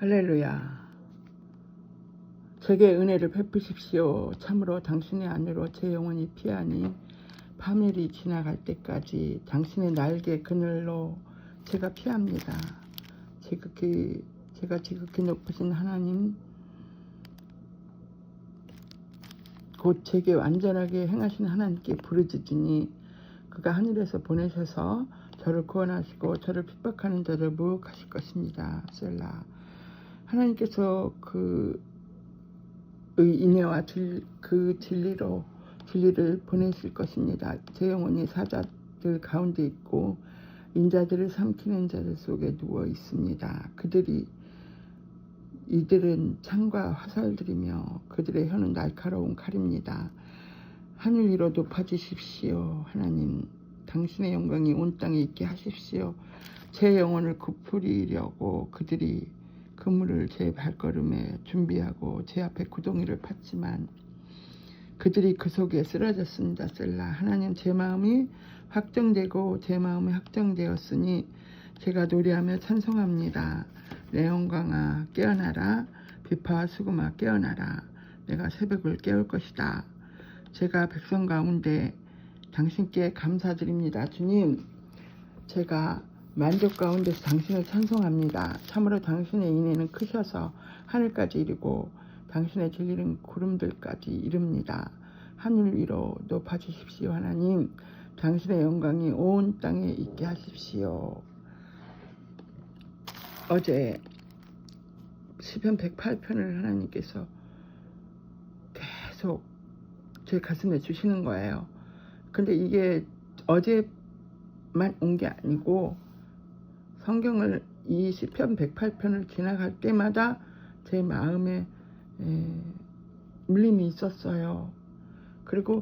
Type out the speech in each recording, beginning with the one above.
할렐루야. 제게 은혜를 베푸십시오. 참으로 당신의 안으로 제 영혼이 피하니 파멸이 지나갈 때까지 당신의 날개 그늘로 제가 피합니다. 제가 지극히 높으신 하나님, 곧 제게 완전하게 행하신 하나님께 부르짖으니 그가 하늘에서 보내셔서 저를 구원하시고 저를 핍박하는 자를 모욕하실 것입니다. 셀라. 하나님께서 그 인애와 그 진리를 보내실 것입니다. 제 영혼이 사자들 가운데 있고 인자들을 삼키는 자들 속에 누워 있습니다. 이들은 창과 화살들이며 그들의 혀는 날카로운 칼입니다. 하늘 위로 높아지십시오. 하나님, 당신의 영광이 온 땅에 있게 하십시오. 제 영혼을 굽으리려고 그들이 그물을 제 발걸음에 준비하고 제 앞에 구덩이를 팠지만 그들이 그 속에 쓰러졌습니다. 셀라. 하나님, 제 마음이 확정되었으니 제가 노래하며 찬송합니다. 내 영광아 깨어나라. 비파와 수금아 깨어나라. 내가 새벽을 깨울 것이다. 제가 백성 가운데 당신께 감사드립니다. 주님, 제가 만족 가운데서 당신을 찬송합니다. 참으로 당신의 인애는 크셔서 하늘까지 이르고 당신의 진리는 구름들까지 이릅니다. 하늘 위로 높아주십시오. 하나님, 당신의 영광이 온 땅에 있게 하십시오. 어제 시편 108편을 하나님께서 계속 제 가슴에 주시는 거예요. 근데 이게 어제만 온 게 아니고 성경을 이 시편 108편을 지나갈 때마다 제 마음에 울림이 있었어요. 그리고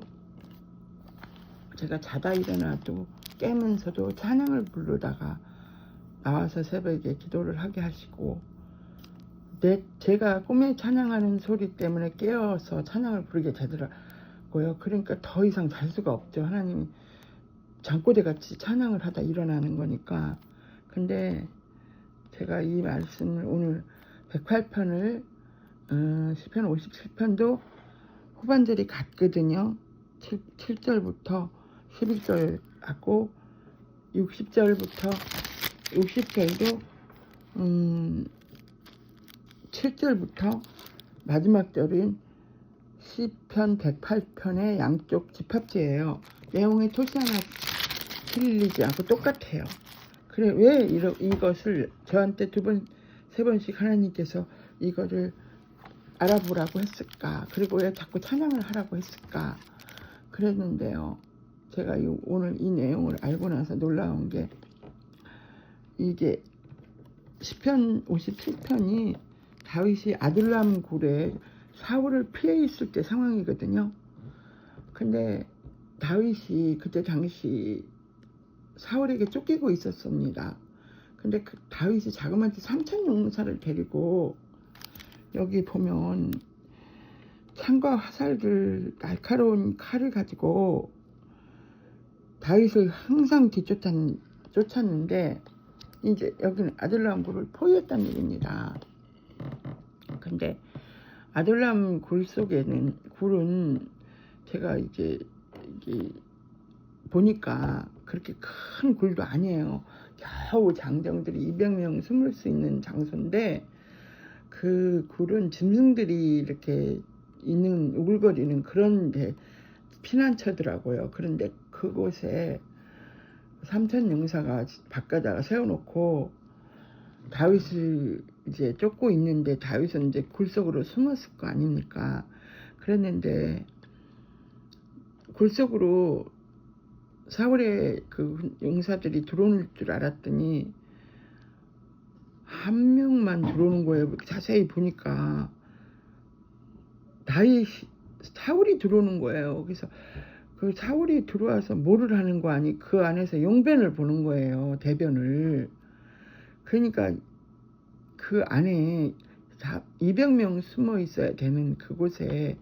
제가 자다 일어나도 깨면서도 찬양을 부르다가 나와서 새벽에 기도를 하게 하시고 제가 꿈에 찬양하는 소리 때문에 깨어서 찬양을 부르게 되더라고요. 그러니까 더 이상 잘 수가 없죠. 하나님이 잠꼬대같이 찬양을 하다 일어나는 거니까. 근데 제가 이 말씀을 오늘 108편을 시편 57편도 후반절이 같거든요. 7절부터 11절 하고 60절도 7절부터 마지막 절인 시편 108편의 양쪽 집합제예요. 내용의 토시 하나 틀리지 않고 똑같아요. 그래, 왜 이것을 저한테 세 번씩 하나님께서 이거를 알아보라고 했을까? 그리고 왜 자꾸 찬양을 하라고 했을까? 그랬는데요. 제가 오늘 이 내용을 알고 나서 놀라운 게, 이게 시편 57편이 다윗이 아둘람 굴에 사울을 피해 있을 때 상황이거든요. 근데 다윗이 그때 당시 사울에게 쫓기고 있었습니다. 근데 다윗이 자그마치 3,000 용사를 데리고, 여기 보면 창과 화살들 날카로운 칼을 가지고 다윗을 항상 쫓았는데 이제 여기는 아둘람 굴을 포위했다는 얘기입니다. 근데 아둘람 굴 속에는 굴은 제가 이게 보니까 그렇게 큰 굴도 아니에요. 겨우 장정들이 200명 숨을 수 있는 장소인데 그 굴은 짐승들이 이렇게 있는 우글거리는 그런 데 피난처더라고요. 그런데 그곳에 3,000 용사가 바깥에다가 세워놓고 다윗을 이제 쫓고 있는데 다윗은 이제 굴 속으로 숨었을 거 아닙니까? 그랬는데 굴 속으로 사울의 그 용사들이 들어오는 줄 알았더니 한 명만 들어오는 거예요. 자세히 보니까 사울이 들어오는 거예요. 그래서 그 사울이 들어와서 뭐를 하는 거 아니, 그 안에서 용변을 보는 거예요. 대변을. 그러니까 그 안에 200명 숨어 있어야 되는 그곳에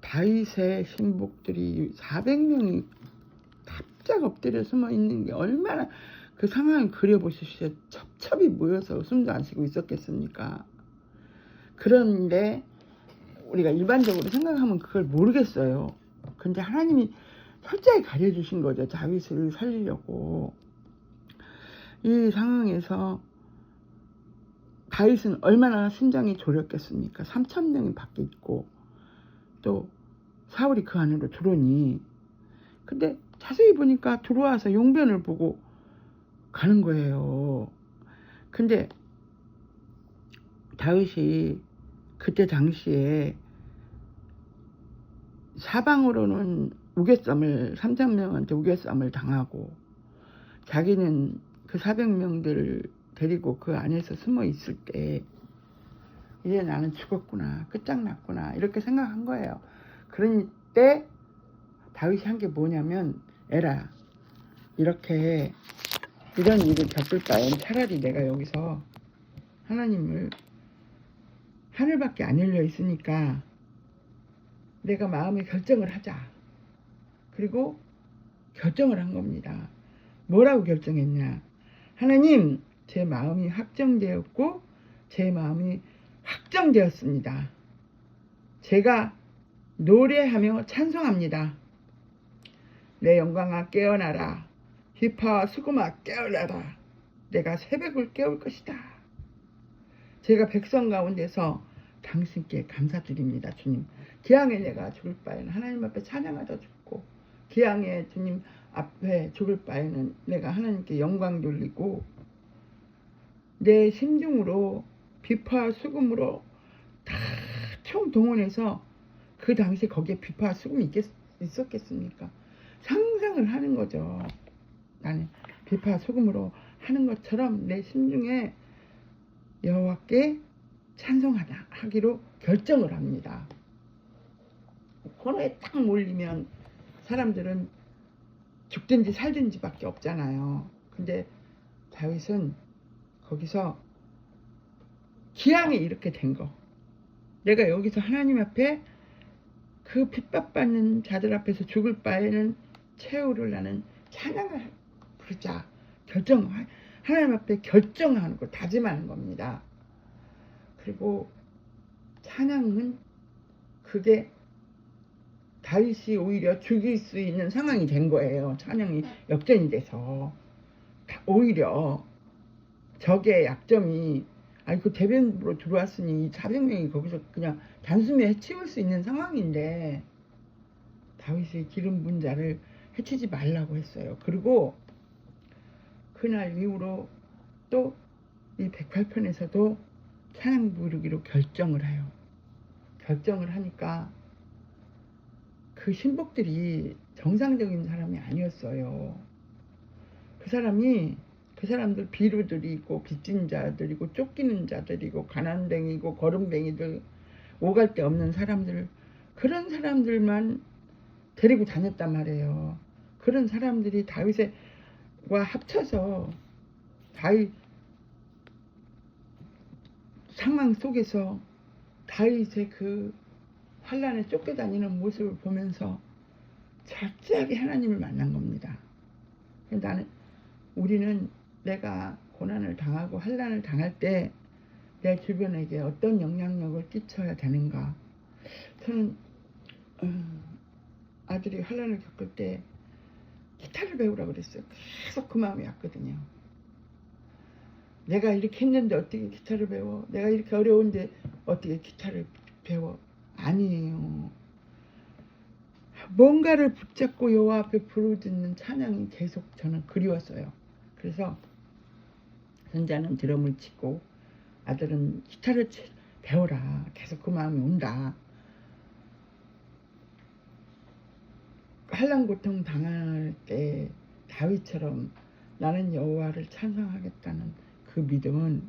다윗의 신복들이 400명이 납작 엎드려 숨어 있는 게 얼마나 그 상황을 그려보십시오. 첩첩이 모여서 숨도 안 쉬고 있었겠습니까? 그런데 우리가 일반적으로 생각하면 그걸 모르겠어요. 근데 하나님이 철저히 가려주신 거죠. 다윗을 살리려고. 이 상황에서 다윗은 얼마나 심장이 졸였겠습니까? 3,000명이 밖에 있고 또 사울이 그 안으로 들어오니, 근데 자세히 보니까 들어와서 용변을 보고 가는 거예요. 근데 다윗이 그때 당시에 사방으로는 우겨쌈을 3,000명한테 우겨쌈을 당하고 자기는 그 400명들을 데리고 그 안에서 숨어 있을 때 이제 나는 죽었구나, 끝장났구나 이렇게 생각한 거예요. 그러니 때 다윗이 한 게 뭐냐면, 에라, 이렇게 이런 일을 겪을 바엔 차라리 내가 여기서 하나님을, 하늘밖에 안 열려 있으니까 내가 마음의 결정을 하자. 그리고 결정을 한 겁니다. 뭐라고 결정했냐? 하나님, 제 마음이 확정되었고 제 마음이 확정되었습니다. 제가 노래하며 찬송합니다. 내 영광아 깨어나라. 휘파와 수금아 깨어나라. 내가 새벽을 깨울 것이다. 제가 백성 가운데서 당신께 감사드립니다. 주님, 기왕에 내가 죽을 바에는 하나님 앞에 찬양하다 죽고, 기왕에 주님 앞에 죽을 바에는 내가 하나님께 영광 돌리고, 내 심중으로 비파와 수금으로 다 총동원해서, 그 당시 거기에 비파와 수금이 있었겠습니까? 상상을 하는 거죠. 나는 비파와 수금으로 하는 것처럼 내 심중에 여호와께 찬송하다 하기로 결정을 합니다. 코너에 딱 몰리면 사람들은 죽든지 살든지 밖에 없잖아요. 근데 다윗은 거기서 기왕에 이렇게 된 거, 내가 여기서 하나님 앞에 그 핍박받는 자들 앞에서 죽을 바에는 최후를 나는 찬양을 부르자, 하나님 앞에 결정하는 거, 다짐하는 겁니다. 그리고 찬양은 그게 다윗이 오히려 죽일 수 있는 상황이 된 거예요. 찬양이 역전이 돼서 오히려 적의 약점이, 그 대변으로 들어왔으니 400명이 거기서 그냥 단숨에 해치울 수 있는 상황인데 다윗의 기름 분 자를 해치지 말라고 했어요. 그리고 그날 이후로 또 이 108편에서도 찬양 부르기로 결정을 해요. 결정을 하니까 그 신복들이 정상적인 사람이 아니었어요. 그 사람들 비루들이 있고 빚진 자들이고 쫓기는 자들이고 가난뱅이고 거름뱅이들, 오갈 데 없는 사람들, 그런 사람들만 데리고 다녔단 말이에요. 그런 사람들이 다윗과 합쳐서 다윗 상황 속에서 다윗의 그 환난에 쫓겨다니는 모습을 보면서 철저하게 하나님을 만난 겁니다. 우리는 내가 고난을 당하고 환난을 당할 때 내 주변에게 어떤 영향력을 끼쳐야 되는가. 저는 아들이 환난을 겪을 때 기타를 배우라고 그랬어요. 계속 그 마음이 왔거든요. 내가 이렇게 했는데 어떻게 기타를 배워? 내가 이렇게 어려운데 어떻게 기타를 배워? 아니에요. 뭔가를 붙잡고 여호와 앞에 부르짖는 찬양이 계속 저는 그리웠어요. 그래서 손자는 드럼을 치고 아들은 기타를 배워라. 계속 그 마음이 온다. 환난 고통 당할 때 다윗처럼 나는 여호와를 찬송하겠다는 그 믿음은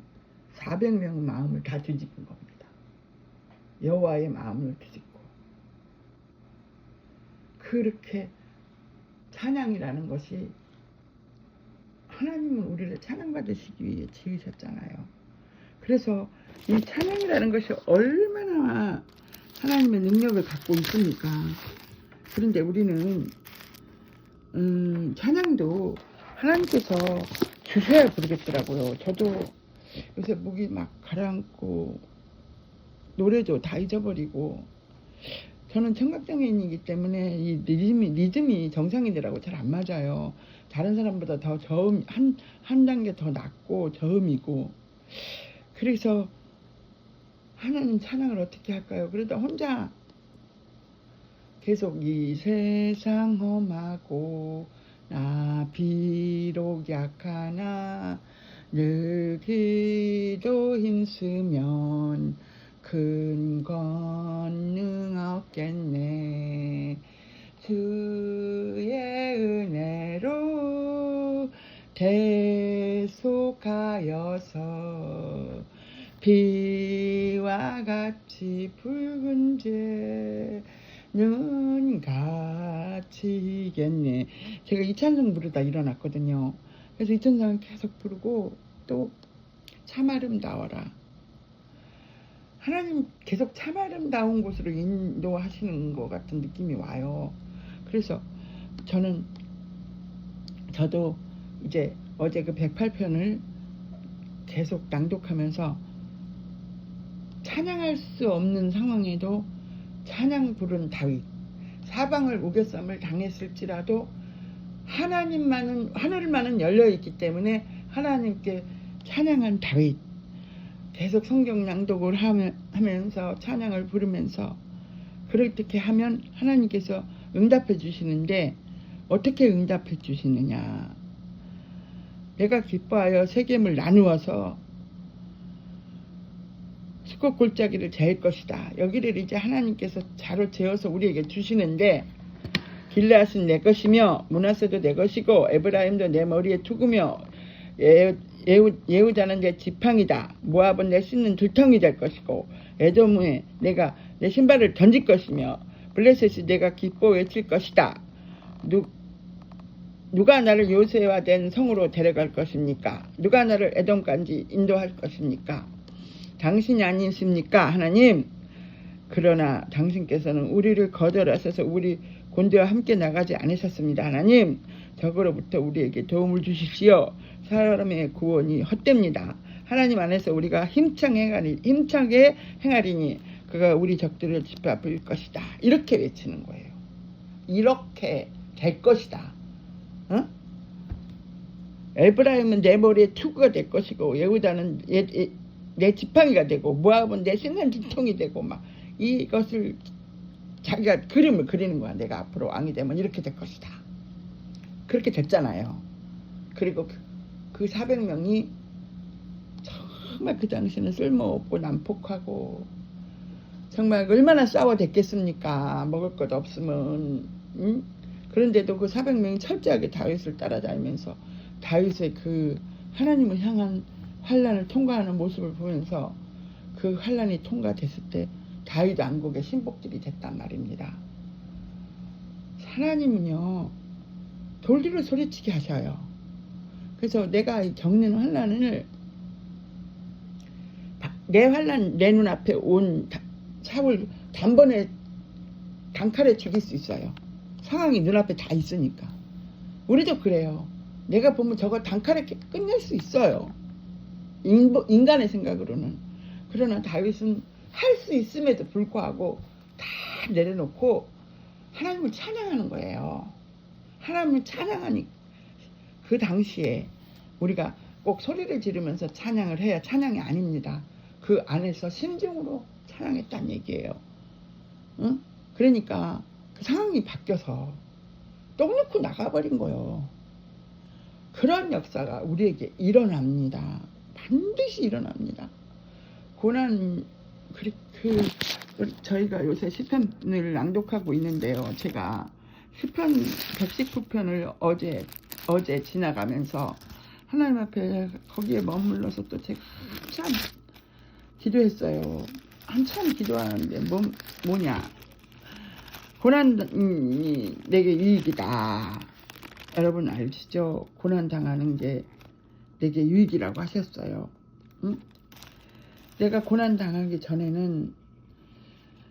400명의 마음을 다 뒤집은 겁니다. 여호와의 마음을 뒤집고. 그렇게 찬양이라는 것이, 하나님은 우리를 찬양받으시기 위해 지으셨잖아요. 그래서 이 찬양이라는 것이 얼마나 하나님의 능력을 갖고 있습니까? 그런데 우리는 찬양도 하나님께서 주셔야 부르겠더라고요. 저도 요새 목이 막 가라앉고 노래도 다 잊어버리고, 저는 청각장애인이기 때문에 이 리듬이 정상인들하고 잘 안 맞아요. 다른 사람보다 더 저음, 한 단계 더 낮고 저음이고. 그래서 하나님 찬양을 어떻게 할까요? 그러다 혼자 계속 이 세상 험하고 나 비록 약하나 늘 기도 힘쓰면 큰 권능 없겠네. 주의 은혜로 대속하여서 비와 같이 붉은 죄는 갇히겠네. 제가 이 찬송 부르다 일어났거든요. 그래서 이 찬송을 계속 부르고 또 참 아름다워라. 하나님 계속 참 아름다운 곳으로 인도하시는 것 같은 느낌이 와요. 그래서 저도 이제 어제 그 108편을 계속 낭독하면서 찬양할 수 없는 상황에도 찬양 부른 다윗, 사방을 우겨쌈을 당했을지라도 하늘만은 열려있기 때문에 하나님께 찬양한 다윗, 계속 성경 낭독을 하면서 찬양을 부르면서 그렇게 하면 하나님께서 응답해 주시는데, 어떻게 응답해 주시느냐. 내가 기뻐하여 세겜을 나누어서 수컷 골짜기를 재일 것이다. 여기를 이제 하나님께서 자로 재어서 우리에게 주시는데, 길르앗은 내 것이며 므낫세도 내 것이고 에브라임도 내 머리에 투구며 예후자는 내 지팡이다. 모압은 내 씻는 들통이 될 것이고 에돔에 내가 내 신발을 던질 것이며 블레셋이 내가 기뻐 외칠 것이다. 누가 나를 요새화된 성으로 데려갈 것입니까? 누가 나를 에돔까지 인도할 것입니까? 당신이 아니십니까, 하나님? 그러나 당신께서는 우리를 거절하셔서 우리 곤대와 함께 나가지 않으셨습니다. 하나님, 적으로부터 우리에게 도움을 주십시오. 사람의 구원이 헛됩니다. 하나님 안에서 우리가 힘차게 행하리니 그가 우리 적들을 짓밟을 것이다. 이렇게 외치는 거예요. 이렇게 될 것이다. 어? 에브라임은 내 머리에 투구가 될 것이고 예후다는 내 지팡이가 되고 모압은 내 씻는 진통이 되고 막 이것을 자기가 그림을 그리는 거야. 내가 앞으로 왕이 되면 이렇게 될 것이다. 그렇게 됐잖아요. 그리고 그 400명이 정말 그 당시에는 쓸모없고 난폭하고 정말 얼마나 싸워댔겠습니까? 먹을 것 없으면. 응? 그런데도 그 400명이 철저하게 다윗을 따라다니면서 다윗의 그 하나님을 향한 환난을 통과하는 모습을 보면서 그 환난이 통과됐을 때 다윗 왕국의 신복들이 됐단 말입니다. 하나님은요, 돌리로 소리치게 하셔요. 그래서 내가 겪는 환난을, 내 환난, 내 눈앞에 온 사울 단번에 단칼에 죽일 수 있어요. 상황이 눈앞에 다 있으니까. 우리도 그래요. 내가 보면 저거 단칼에 끝낼 수 있어요. 인간의 생각으로는. 그러나 다윗은 할 수 있음에도 불구하고 다 내려놓고 하나님을 찬양하는 거예요. 하나님을 찬양하니 그 당시에 우리가 꼭 소리를 지르면서 찬양을 해야 찬양이 아닙니다. 그 안에서 심정으로 찬양했다는 얘기예요. 응? 그러니까 그 상황이 바뀌어서 떡 놓고 나가버린 거예요. 그런 역사가 우리에게 일어납니다. 반드시 일어납니다. 고난, 저희가 요새 시편을 낭독하고 있는데요. 제가 시편 119편을 어제 지나가면서 하나님 앞에 거기에 머물러서 또 제가 한참 기도했어요. 한참 기도하는데 뭐냐. 고난이 내게 유익이다. 여러분 아시죠? 고난 당하는 게 내게 유익이라고 하셨어요. 응? 내가 고난 당하기 전에는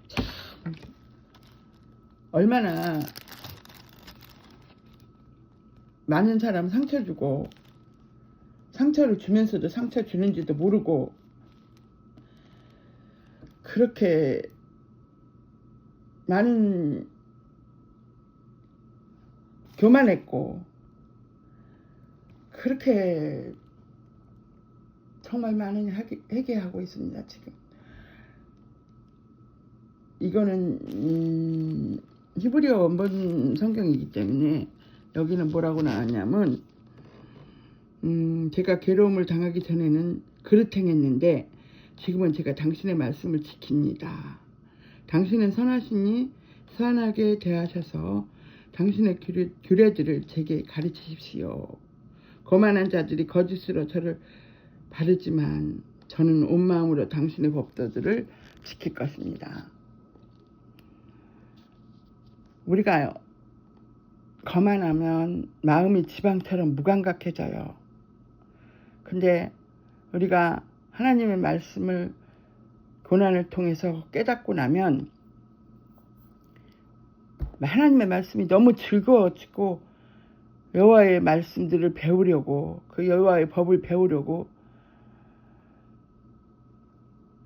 참 얼마나 많은 사람 상처 주고 상처를 주면서도 상처 주는지도 모르고 그렇게 많은 교만했고 그렇게 정말 많은 회개하고 있습니다. 지금 이거는 히브리어 원본 성경이기 때문에 여기는 뭐라고 나왔냐면 제가 괴로움을 당하기 전에는 그릇 행했는데 지금은 제가 당신의 말씀을 지킵니다. 당신은 선하시니 선하게 대하셔서 당신의 규례들을 제게 가르치십시오. 거만한 자들이 거짓으로 저를 바르지만 저는 온 마음으로 당신의 법도들을 지킬 것입니다. 우리가 거만하면 마음이 지방처럼 무감각해져요. 근데 우리가 하나님의 말씀을 고난을 통해서 깨닫고 나면 하나님의 말씀이 너무 즐거워지고 여호와의 말씀들을 배우려고 그 여호와의 법을 배우려고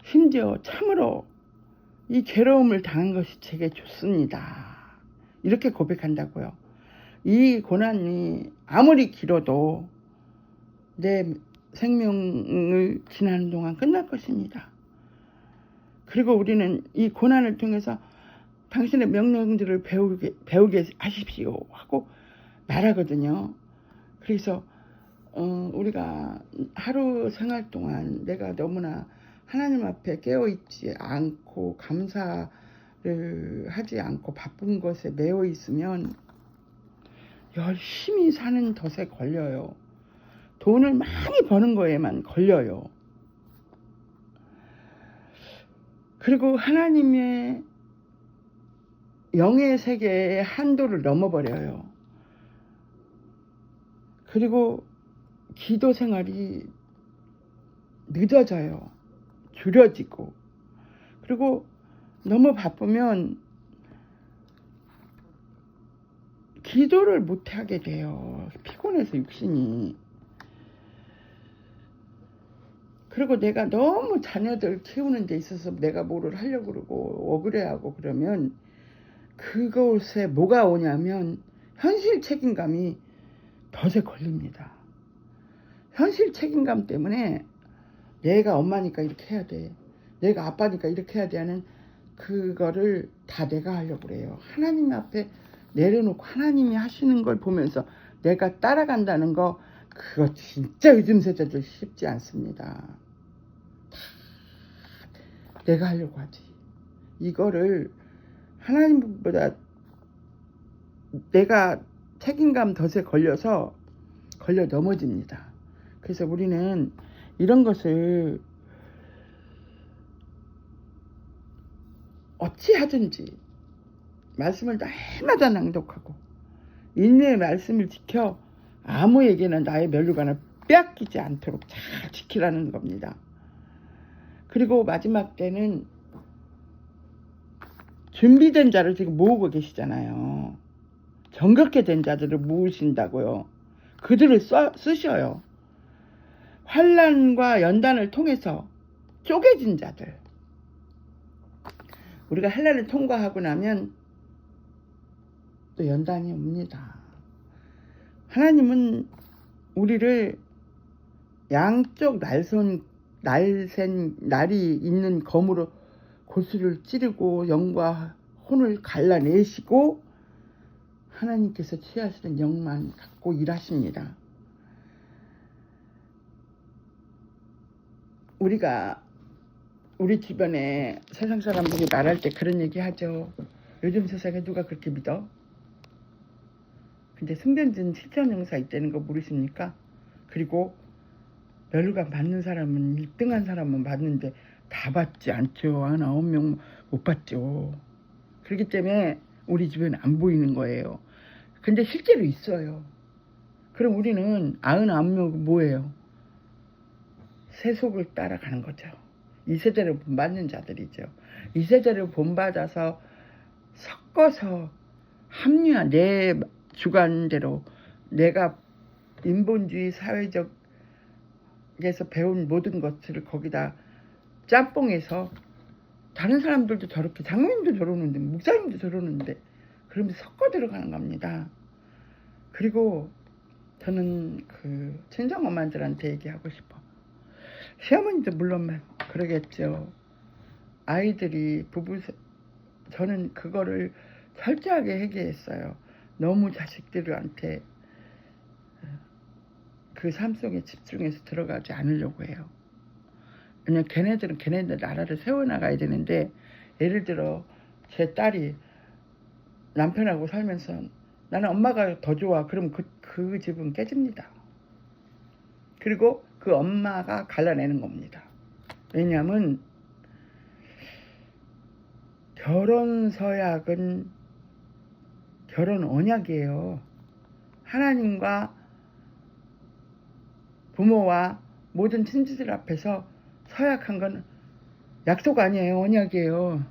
심지어 참으로 이 괴로움을 당한 것이 제게 좋습니다. 이렇게 고백한다고요. 이 고난이 아무리 길어도 내 생명을 지나는 동안 끝날 것입니다. 그리고 우리는 이 고난을 통해서 당신의 명령들을 배우게 하십시오 하고 말하거든요. 그래서 우리가 하루 생활 동안 내가 너무나 하나님 앞에 깨어있지 않고 감사를 하지 않고 바쁜 것에 매여 있으면 열심히 사는 덫에 걸려요. 돈을 많이 버는 거에만 걸려요. 그리고 하나님의 영의 세계의 한도를 넘어버려요. 그리고 기도 생활이 늦어져요. 줄여지고. 그리고 너무 바쁘면 기도를 못하게 돼요. 피곤해서 육신이. 그리고 내가 너무 자녀들 키우는 데 있어서 내가 뭐를 하려고 그러고 억울해하고 그러면 그것에 뭐가 오냐면 현실 책임감이 덫에 걸립니다. 현실 책임감 때문에 내가 엄마니까 이렇게 해야 돼. 내가 아빠니까 이렇게 해야 돼 하는 그거를 다 내가 하려고 그래요. 하나님 앞에 내려놓고 하나님이 하시는 걸 보면서 내가 따라간다는 거 그거 진짜 요즘 세대들 쉽지 않습니다. 다 내가 하려고 하지. 이거를 하나님보다 내가 책임감 덫에 걸려 넘어집니다. 그래서 우리는 이런 것을 어찌하든지 말씀을 날마다 낭독하고 인내의 말씀을 지켜 아무에게나 나의 면류관을 빼앗기지 않도록 잘 지키라는 겁니다. 그리고 마지막 때는 준비된 자를 지금 모으고 계시잖아요. 정결케 된 자들을 모으신다고요. 그들을 쓰셔요. 환난과 연단을 통해서 쪼개진 자들. 우리가 환난을 통과하고 나면 또 연단이 옵니다. 하나님은 우리를 양쪽 날이 있는 검으로 골수를 찌르고 영과 혼을 갈라내시고 하나님께서 취하시는 영만 갖고 일하십니다. 우리가 우리 주변에 세상 사람들이 말할 때 그런 얘기 하죠. 요즘 세상에 누가 그렇게 믿어? 근데 승전진 7,000용사 있다는 거 모르십니까? 그리고 면류관 받는 사람은 1등한 사람은 받는데 다 받지 않죠. 9명 못 받죠. 그렇기 때문에 우리 주변에 안 보이는 거예요. 근데 실제로 있어요. 그럼 우리는 99명 뭐예요? 세속을 따라가는 거죠. 이 세대를 본받는 자들이죠. 이 세대를 본받아서 섞어서 합리화, 내 주관대로 내가 인본주의 사회적 배운 모든 것을 거기다 짬뽕해서 다른 사람들도 저렇게 장로님도 저러는데 목사님도 저러는데 그러면서 섞어 들어가는 겁니다. 그리고 저는 그 친정엄마들한테 얘기하고 싶어. 시어머니도 물론 그러겠죠. 아이들이 저는 그거를 철저하게 해결했어요. 너무 자식들한테 그 삶 속에 집중해서 들어가지 않으려고 해요. 왜냐면 걔네들은 걔네들 나라를 세워나가야 되는데, 예를 들어 제 딸이 남편하고 살면서 나는 엄마가 더 좋아. 그럼 그 집은 깨집니다. 그리고 그 엄마가 갈라내는 겁니다. 왜냐하면 결혼 서약은 결혼 언약이에요. 하나님과 부모와 모든 친지들 앞에서 서약한 건 약속 아니에요. 언약이에요.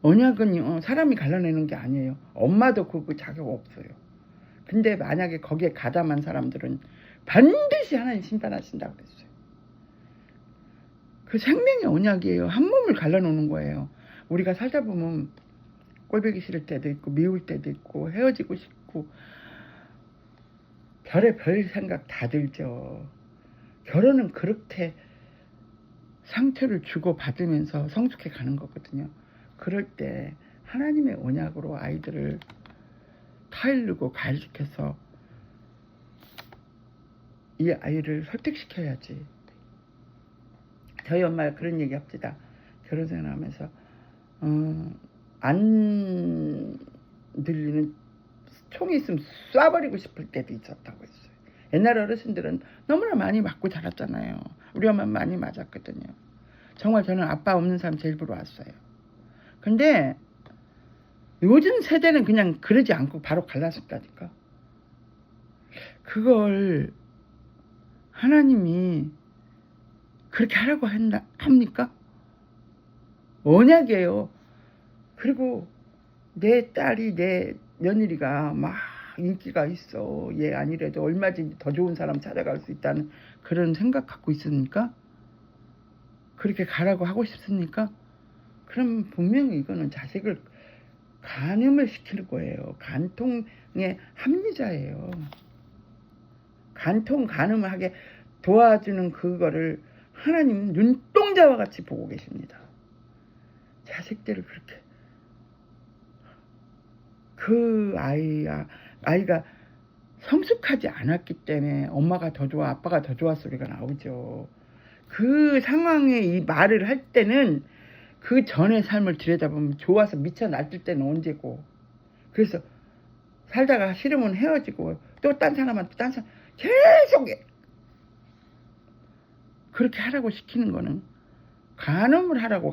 언약은 사람이 갈라내는 게 아니에요. 엄마도 그거 자격 없어요. 근데 만약에 거기에 가담한 사람들은 반드시 하나님 심판하신다고 그랬어요. 그 생명의 언약이에요. 한 몸을 갈라놓는 거예요. 우리가 살다 보면 꼴보기 싫을 때도 있고 미울 때도 있고 헤어지고 싶고 별의별 생각 다 들죠. 결혼은 그렇게 상처를 주고 받으면서 성숙해 가는 거거든요. 그럴 때 하나님의 언약으로 아이들을 타일르고 가일시켜서 이 아이를 설득시켜야지. 저희 엄마가 그런 얘기 합시다. 결혼생활 하면서 안 들리는 총이 있으면 쏴버리고 싶을 때도 있었다고 했어요. 옛날 어르신들은 너무나 많이 맞고 자랐잖아요. 우리 엄마는 많이 맞았거든요. 정말 저는 아빠 없는 사람 제일 부러웠어요. 근데 요즘 세대는 그냥 그러지 않고 바로 갈라졌다니까. 그걸 하나님이 그렇게 하라고 합니까? 언약이에요. 그리고 내 딸이 내 며느리가 막 인기가 있어. 얘 아니래도 얼마든지 더 좋은 사람 찾아갈 수 있다는 그런 생각 갖고 있습니까? 그렇게 가라고 하고 싶습니까? 그럼 분명히 이거는 자식을 간음을 시킬 거예요. 간통의 합리자예요. 간음을 하게 도와주는 그거를 하나님은 눈동자와 같이 보고 계십니다. 자식들을 그렇게 그 아이가 성숙하지 않았기 때문에 엄마가 더 좋아 아빠가 더 좋아 소리가 나오죠. 그 상황에 이 말을 할 때는 그 전의 삶을 들여다보면 좋아서 미쳐 날뛸 때는 언제고, 그래서 살다가 싫으면 헤어지고 또 딴 사람한테 딴 사람 계속 그렇게 하라고 시키는 거는 간음을 하라고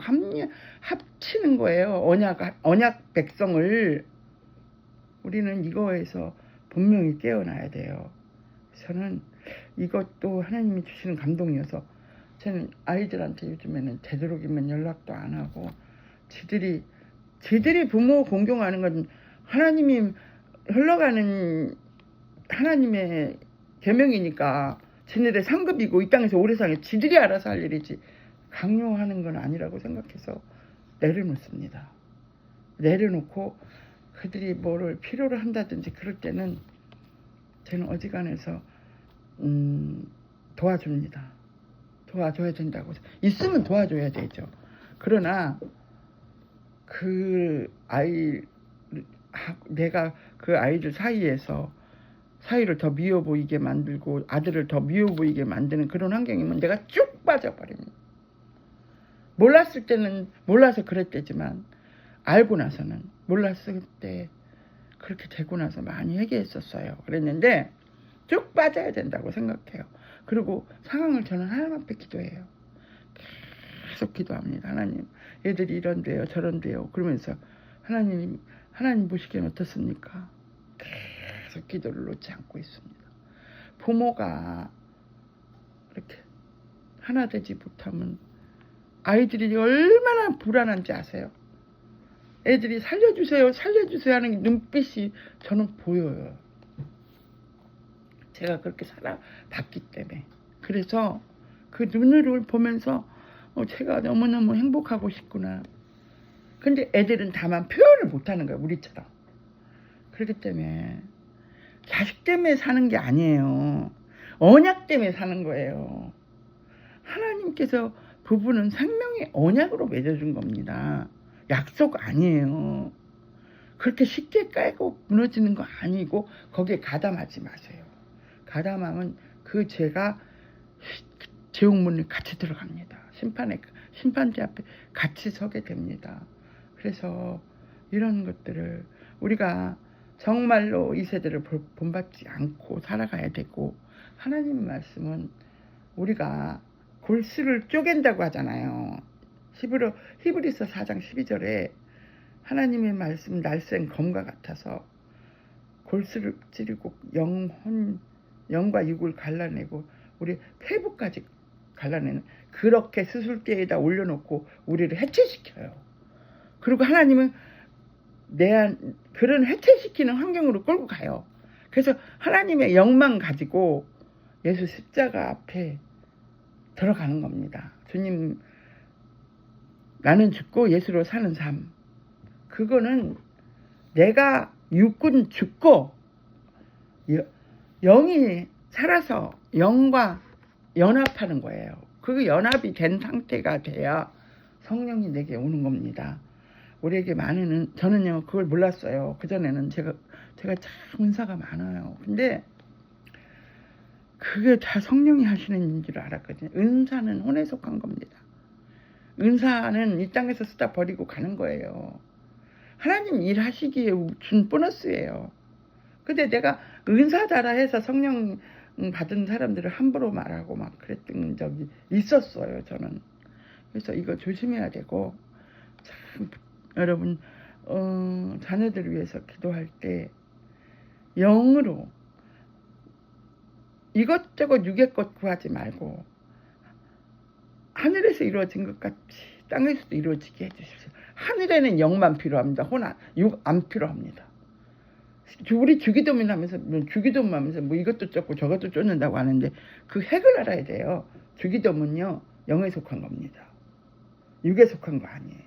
합치는 거예요. 언약 백성을. 우리는 이거에서 분명히 깨어나야 돼요. 저는 이것도 하나님이 주시는 감동이어서 저는 아이들한테 요즘에는 되도록이면 연락도 안 하고, 지들이 부모 공경하는 건 하나님이 흘러가는 하나님의 계명이니까 지네들 상급이고 이 땅에서 오래 사는 지들이 알아서 할 일이지 강요하는 건 아니라고 생각해서 내려놓습니다. 내려놓고 그들이 뭐를 필요로 한다든지 그럴 때는 저는 어지간해서 도와줍니다. 도와줘야 된다고. 있으면 도와줘야 되죠. 그러나 내가 그 아이들 사이를 더 미워 보이게 만들고 아들을 더 미워 보이게 만드는 그런 환경이면 내가 쭉 빠져버립니다. 몰랐을 때는 몰라서 그랬대지만 알고 나서는 몰랐을 때 그렇게 되고 나서 많이 회개했었어요. 그랬는데 쭉 빠져야 된다고 생각해요. 그리고 상황을 저는 하나님 앞에 기도해요. 계속 기도합니다. 하나님, 애들이 이런데요 저런데요 그러면서 하나님 보시기엔 어떻습니까? 계속 기도를 놓지 않고 있습니다. 부모가 이렇게 하나 되지 못하면 아이들이 얼마나 불안한지 아세요? 애들이 살려주세요 하는 눈빛이 저는 보여요. 제가 그렇게 살아봤기 때문에. 그래서 그 눈을 보면서 제가 너무너무 행복하고 싶구나. 근데 애들은 다만 표현을 못하는 거예요. 우리처럼. 그렇기 때문에 자식 때문에 사는 게 아니에요. 언약 때문에 사는 거예요. 하나님께서 부부는 생명의 언약으로 맺어준 겁니다. 약속 아니에요. 그렇게 쉽게 깔고 무너지는 거 아니고 거기에 가담하지 마세요. 가담하면 그 죄가 제옥문에 같이 들어갑니다. 심판대 앞에 같이 서게 됩니다. 그래서 이런 것들을 우리가 정말로 이 세대를 본받지 않고 살아가야 되고, 하나님 말씀은 우리가 골수를 쪼갠다고 하잖아요. 히브리서 4장 12절에 하나님의 말씀 날쌘 검과 같아서 골수를 찌르고 영과 육을 갈라내고 우리 폐부까지 갈라내는, 그렇게 수술대에다 올려놓고 우리를 해체시켜요. 그리고 하나님은 그런 해체시키는 환경으로 끌고 가요. 그래서 하나님의 영만 가지고 예수 십자가 앞에 들어가는 겁니다. 주님, 나는 죽고 예수로 사는 삶. 그거는 내가 육군 죽고 영이 살아서 영과 연합하는 거예요. 그 연합이 된 상태가 돼야 성령이 내게 오는 겁니다. 우리에게 저는요 그걸 몰랐어요. 그전에는 제가 참 은사가 많아요. 근데 그게 다 성령이 하시는 일인 줄 알았거든요. 은사는 혼에 속한 겁니다. 은사는 이 땅에서 쓰다 버리고 가는 거예요. 하나님 일하시기에 준 보너스예요. 근데 내가 은사자라 해서 성령 받은 사람들을 함부로 말하고 막 그랬던 적이 있었어요. 저는. 그래서 이거 조심해야 되고, 참 여러분 자녀들을 위해서 기도할 때 영으로 이것저것 육의 것 구하지 말고 하늘에서 이루어진 것 같이 땅에서도 이루어지게 해주십시오. 하늘에는 영만 필요합니다. 육 안 필요합니다. 우리 주기도문 하면서 뭐 이것도 쫓고 저것도 쫓는다고 하는데 그 핵을 알아야 돼요. 주기도문요 영에 속한 겁니다. 육에 속한 거 아니에요.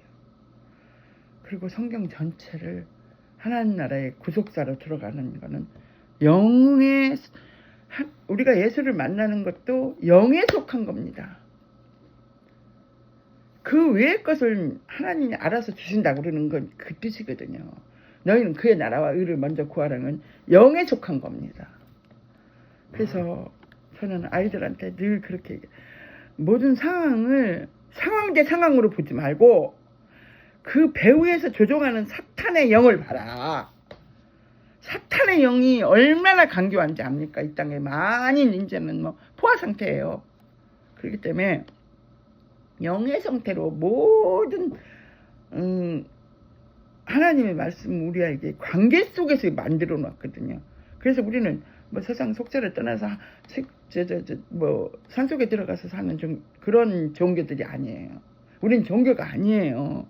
그리고 성경 전체를 하나님 나라의 구속사로 들어가는 거는 우리가 예수를 만나는 것도 영에 속한 겁니다. 그 외의 것을 하나님이 알아서 주신다고 그러는 건 그 뜻이거든요. 너희는 그의 나라와 의를 먼저 구하라는 영에 속한 겁니다. 그래서 저는 아이들한테 늘 그렇게 모든 상황을 상황 대 상황으로 보지 말고 그 배후에서 조종하는 사탄의 영을 봐라. 사탄의 영이 얼마나 강교한지 압니까? 이 땅에 많은 이제는 포화 상태예요. 그렇기 때문에 영의 상태로 모든 하나님의 말씀 우리에게 관계 속에서 만들어 놨거든요. 그래서 우리는 세상 속세를 떠나서 산속에 들어가서 사는 그런 종교들이 아니에요. 우린 종교가 아니에요.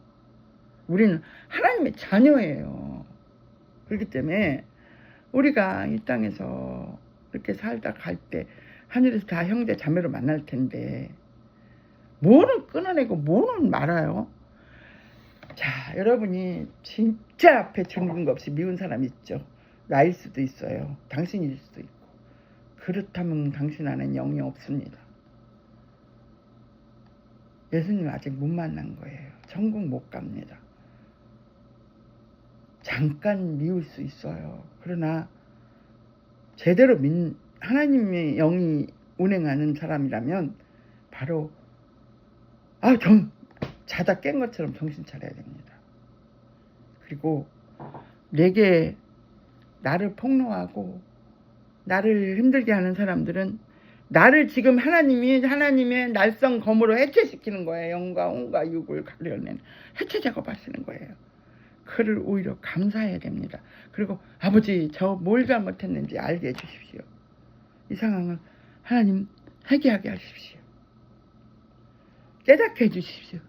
우리는 하나님의 자녀예요. 그렇기 때문에 우리가 이 땅에서 이렇게 살다 갈 때 하늘에서 다 형제 자매로 만날 텐데 뭐는 끊어내고 뭐는 말아요. 자, 여러분이 진짜 앞에 증거 없이 미운 사람 있죠. 나일 수도 있어요. 당신일 수도 있고. 그렇다면 당신 안엔 영이 없습니다. 예수님 아직 못 만난 거예요. 천국 못 갑니다. 잠깐 미울 수 있어요. 그러나 제대로 하나님의 영이 운행하는 사람이라면 바로 자다 깬 것처럼 정신 차려야 됩니다. 그리고 내게 나를 폭로하고 나를 힘들게 하는 사람들은 나를 지금 하나님의 날성 검으로 해체시키는 거예요. 영과 혼과 육을 가려낸 해체 작업하시는 거예요. 그를 오히려 감사해야 됩니다. 그리고 아버지 저 뭘 잘못했는지 알게 해주십시오. 이 상황을 하나님 회개하게 하십시오. 깨닫게 해주십시오.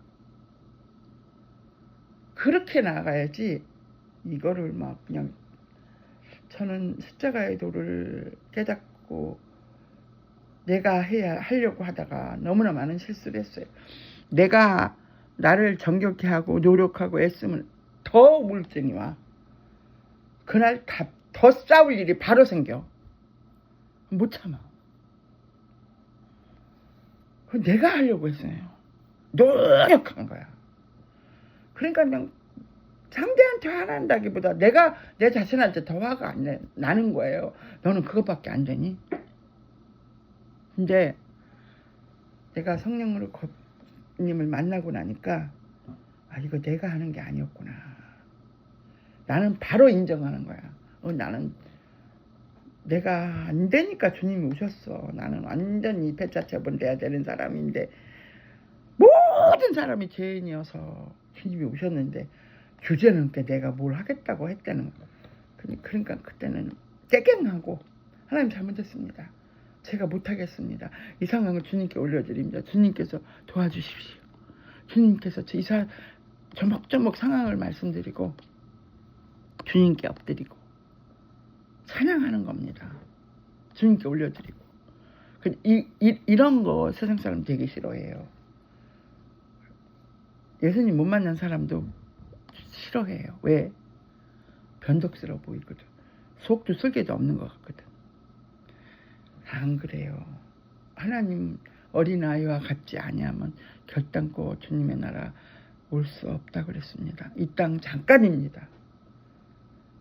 그렇게 나아가야지 이거를 그냥 저는 십자가의 도를 깨닫고 내가 하려고 하다가 너무나 많은 실수를 했어요. 내가 나를 정결케 하고 노력하고 애쓰면 더 우울증이 와. 그날 더 싸울 일이 바로 생겨. 못 참아. 내가 하려고 했어요. 노력한 거야. 그러니까 그냥 상대한테 화난다기보다 내가 내 자신한테 더 화가 안 나는 거예요. 너는 그것밖에 안 되니? 근데 내가 성령으로 님을 만나고 나니까 이거 내가 하는 게 아니었구나. 나는 바로 인정하는 거야. 나는 내가 안 되니까 주님이 오셨어. 나는 완전히 배차처분돼야 되는 사람인데 모든 사람이 죄인이어서 주님이 오셨는데 주제는 때 내가 뭘 하겠다고 했다는 거. 그러니까 그때는 깨갱하고 하나님 잘못했습니다. 제가 못하겠습니다. 이 상황을 주님께 올려드립니다. 주님께서 도와주십시오. 주님께서 조목조목 상황을 말씀드리고 주님께 엎드리고 찬양하는 겁니다. 주님께 올려드리고. 이런 거 세상 사람 되게 싫어해요. 예수님 못 만난 사람도 싫어해요. 왜? 변덕스러워 보이거든. 속도 쓸개도 없는 것 같거든. 안 그래요. 하나님 어린아이와 같지 아니하면 결단코 주님의 나라 올 수 없다 그랬습니다. 이 땅 잠깐입니다.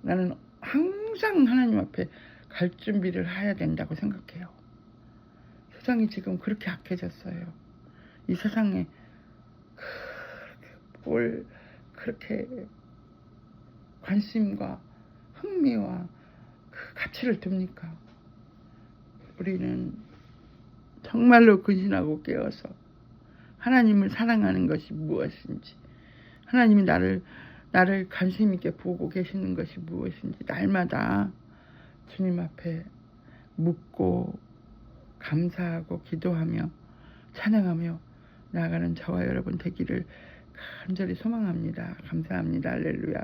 나는 항상 하나님 앞에 갈 준비를 해야 된다고 생각해요. 세상이 지금 그렇게 악해졌어요. 이 세상에 뭘 그렇게 관심과 흥미와 그 가치를 둡니까? 우리는 정말로 근신하고 깨어서 하나님을 사랑하는 것이 무엇인지, 하나님이 나를 관심 있게 보고 계시는 것이 무엇인지 날마다 주님 앞에 묻고 감사하고 기도하며 찬양하며 나아가는 저와 여러분 되기를 간절히 소망합니다. 감사합니다. 할렐루야.